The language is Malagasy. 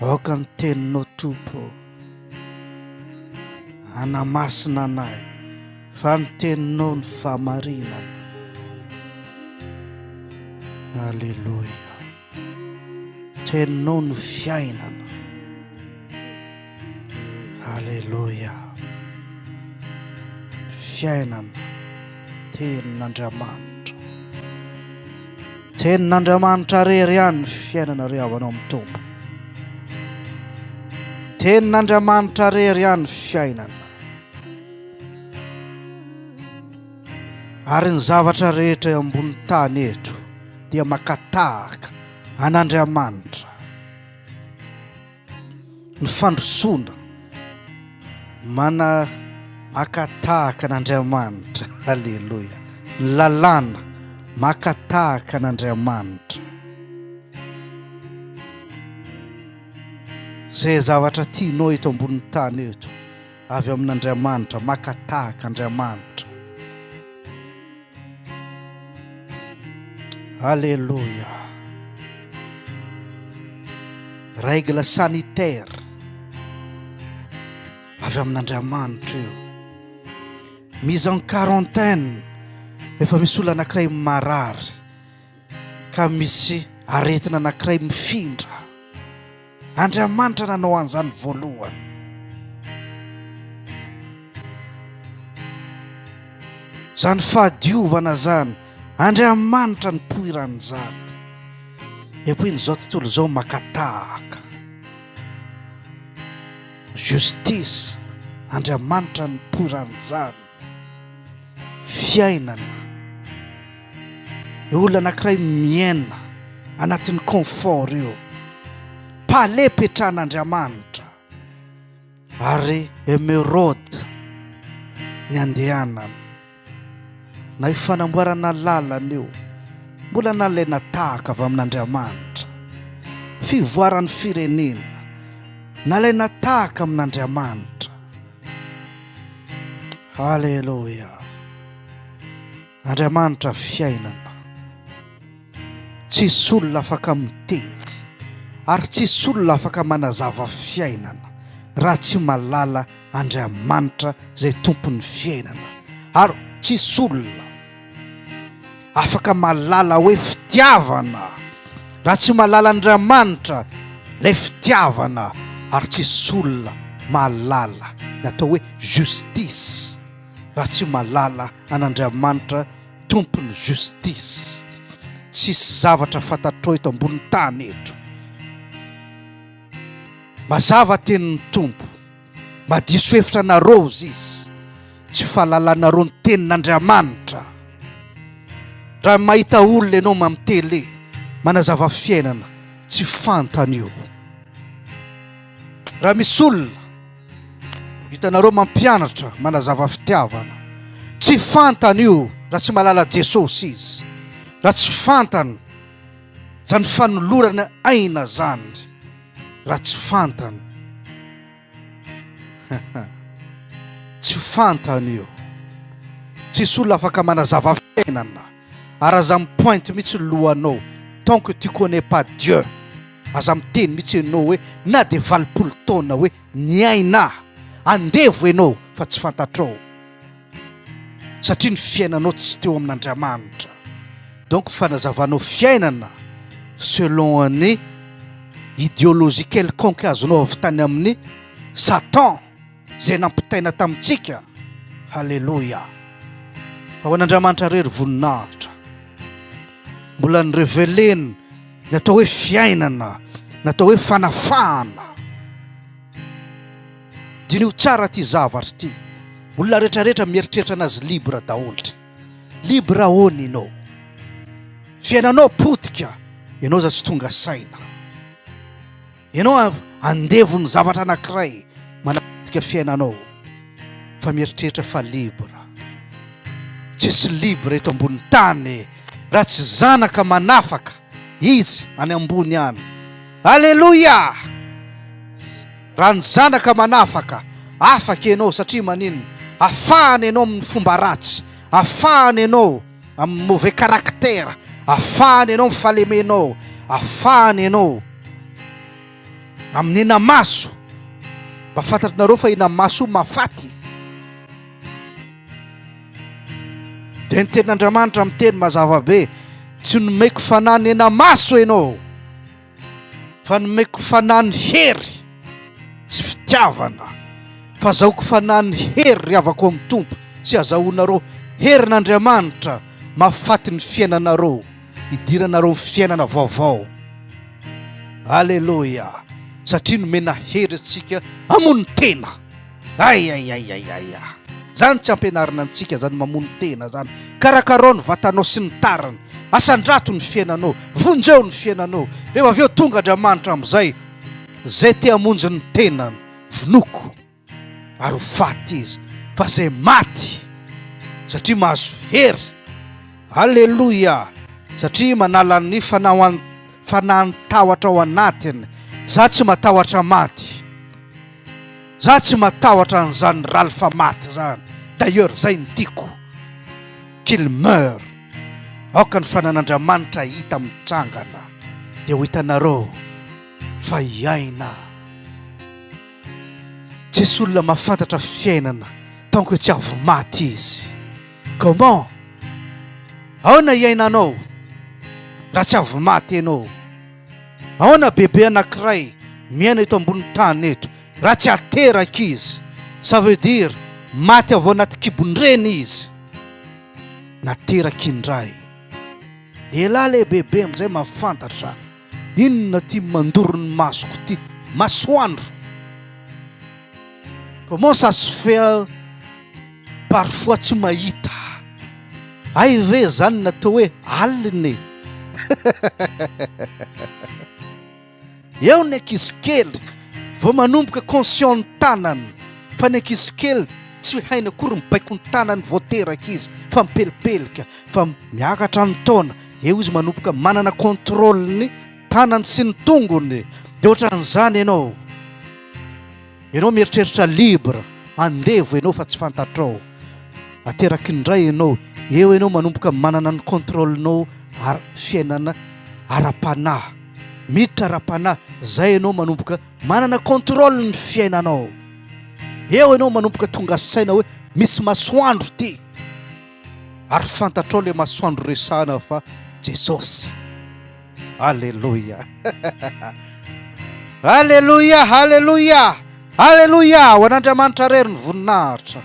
Aoka ny teninao Tompo, anamasina anay, fa ny teninao ny fahamarinana. Alleluia. Teninao ny fiainana. Alleluia. Fiainana tenin'Andriamanitra. Tenin'Andriamanitra rery ihany fiainana rehavanao amin'ny Tompo. Tenin'Andriamanitra rery ihany fiainana. Ary ny zavatra rehetra ambony tany eto dia makatahaka an'Andriamanitra. Ny fandrosoana mana makatahaka an'Andriamanitra. Halleluja. Ny lalàna makatahaka an'Andriamanitra. Zay zavatra tianao eto ambony tany eto avy amin'Andriamanitra, makatahaka Andriamanitra. Alléluia. Règle sanitaire avy amin'Andriamanitra io. Mise en quarantaine rehefa misy olona anankiray marary ka misy aretina anankiray mifindra, Andriamanitra nanao an'izany voalohany. Zany fahadiovana zany Andriamanitra ny poiran'izany. Epoy n'izao tontolo izao makatahaka. Justice, Andriamanitra ny poiran'izany. Fiainana. Olona anankiray miaina anatin'ny confort io. Pale petran'Andriamanitra. Ary emeraude ny andehanana. Na ifanamboarana lalana io mbola nalaina tahaka avy amin'Andriamanitra. Fivoaran'ny firenena nalaina tahaka amin'Andriamanitra. Halleluja. Andriamanitra fiainana. Tsisy olona afaka mitety ary tsisy olona afaka manazava fiainana raha tsy malala Andriamanitra zay tompon'ny fiainana. Ary tsisy olona afaka malala hoe fitiavana raha tsy malala Andriamanitra lay fitiavana. Ary tsisy olona malala natao hoe justice raha tsy malala an'Andriamanitra tompon'ny justice. Tsisy zavatra fantatrao eto ambony tany eto. Mazava tenin'ny Tompo, madiso hevitra nareo izy, tsy fahalalànareo ny tenin'Andriamanitra. Raha mahita olona ianao amin'ny tele manazava fiainana, tsy fantany io. Raha misy olona hitanareo mampianatra manazava fitiavana, tsy fantany io raha tsy malala Jesosy izy. Raha tsy fantany zany fanolorana aina zany, raha tsy fantany tsy fantany io. Tsisy olona afaka manazava fiainana. Ary aza mipointe mitsy lohanao, tant que tu connais pas Dieu, aza miteny mitsy ianao hoe na de 20 taona hoe niaina andevo ianao fa tsy fantatrao, satria ny fiainanao tsy teo amin'Andriamanitra. Donc fanazavanao fiainana selon ny idéologie quelconque azonao avy tany amin'ny Satan zay nampitaina tamintsika. Halleluja. Fa ho an'Andriamanitra rery voninahitra mbola ny reveleny natao hoe fiainana, natao hoe fanafahana. Dinio tsara ty zavatra ty. Olona rehetrarehetra mieritreritra anazy libra daholy. Libra hony ianao. Fiainanao potika, ianao za tsy tonga saina. Ianao andevo ny zavatra anankiray manapotika fiainanao, fa mieritreritra fa libra. Tsisy libra eto ambony tany raha tsy zanaka manafaka izy any ambony any. Alleluja. Raha ny zanaka manafaka afaka ianao, satria manino, afahany ianao amin'ny fomba ratsy, afahany ianao amin'ny mauvais caractère, afahany ianao amin'ny fahalemenao, afahany ianao amin'ny namaso. Mba fantatrinareo fa namaso mafaty. Dia ny tenin'Andriamanitra amin'ny teny mazava be, tsy nomeko fanany namaso ianao, fa nomeko fanany hery sy fitiavana. Fa azahoako fanany hery avako amin'ny Tompo, sy azahoanareo herin'Andriamanitra mahafaty ny fiainanareo, idiranareo fiainana vaovao. Alleluia. Satria nomena hery antsika hamono tena. Ayayayayaya. Zany tsy ampianarina antsika zany mamono tena zany. Karakarao ny vatanao sy ny tariny, asandrato ny fiainanao, vonjeo ny fiainanao. Rehefa avy eo tonga Andriamanitra amin'izay, zay te hamonjy ny tenany, vonoko ary ho faty izy, fa zay maty satria mahazo hery. Alleluia. Satria manala ny fanantahotra ao anatiny. Za tsy matahotra maty, za tsy matahotra an'izany rally fa maty zany. D'ailleurs zay ny tiako, qu'il meurt. Aoka ny fanan'Andriamanitra hita mitsangana, dia ho hitanareo fa iaina. Tsisy olona mahafantatra fiainana tant que tsy avy maty izy. Comment? Ahoana iainanao raha tsy avy maty ianao? Ahoana bebe anankiray miaina eto ambony tany eto raha tsy ateraka izy? Ça veut dire maty avy ao anaty kibon-dreny izy, nateraka indray. Ela le bebe amin'izay mahafantatra inona ty mandoro ny masoko ty, masoandro. Comment ça se fait parfois tsy mahita? Ay ve zany natao hoe alina? Eo ny ankizy kely vao manomboka conscient ny tanany, fa ny ankizy kely tsy hainy akory mibaiko ny tanany vao teraka izy, fa mipelipelika, fa miakatra ny taona. Eo izy manomboka manana contrôle ny tanany sy ny tongony. Dia ohatran'izany ianao mieritreritra libre, andevo ianao fa tsy fantatrao. Ateraky indray ianao, eo ianao manomboka manana ny contrôlenao fiainana ara-panahy, miditra ara-panahy. Zay ianao manomboka manana contrôle ny fiainanao. Eo ianao manomboka tonga saina hoe misy masoandro ty, ary fantatrao le masoandro resana fa Jesosy. Alleluia. Alleluia, alleluia, alleluia. Ho an'Andriamanitra rery ny voninahitra.